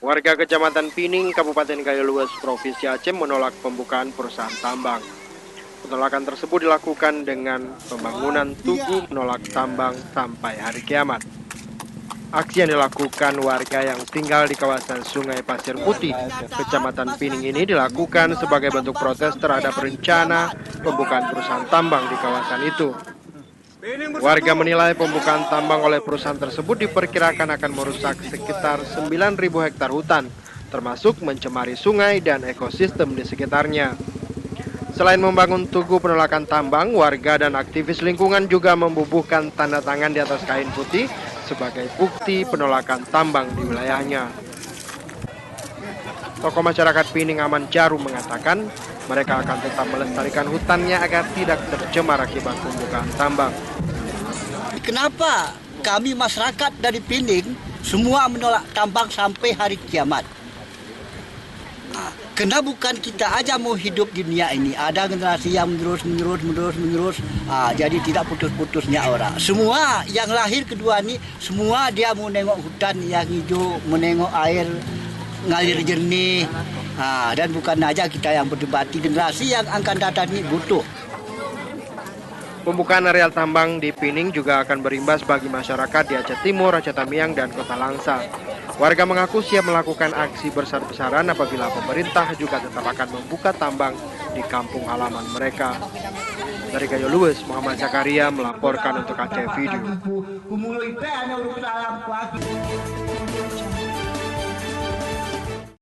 Warga Kecamatan Pining, Kabupaten Gayo Luas, Provinsi Aceh menolak pembukaan perusahaan tambang. Penolakan tersebut dilakukan dengan pembangunan tugu menolak tambang sampai hari kiamat. Aksi yang dilakukan warga yang tinggal di kawasan Sungai Pasir Putih, Kecamatan Pining ini dilakukan sebagai bentuk protes terhadap rencana pembukaan perusahaan tambang di kawasan itu. Warga menilai pembukaan tambang oleh perusahaan tersebut diperkirakan akan merusak sekitar 9.000 hektar hutan, termasuk mencemari sungai dan ekosistem di sekitarnya. Selain membangun tugu penolakan tambang, warga dan aktivis lingkungan juga membubuhkan tanda tangan di atas kain putih sebagai bukti penolakan tambang di wilayahnya. Tokoh masyarakat Pining Aman Jarum mengatakan mereka akan tetap melestarikan hutannya agar tidak tercemar akibat pembukaan tambang. Kenapa kami masyarakat dari Pining semua menolak tambang sampai hari kiamat? Karena bukan kita aja mau hidup di dunia ini, ada generasi yang menerus. Jadi tidak putus-putusnya orang. Semua yang lahir kedua ini, semua dia mau nengok hutan yang hijau, menengok air ngalir jernih. Dan bukan aja kita yang berdebati, generasi yang akan datang ini butuh. Pembukaan areal tambang di Pining juga akan berimbas bagi masyarakat di Aceh Timur, Aceh Tamiang, dan Kota Langsa. Warga mengaku siap melakukan aksi besar-besaran apabila pemerintah juga tetap akan membuka tambang di kampung halaman mereka. Dari Gayo Luas, Muhammad Zakaria melaporkan untuk Aceh Video.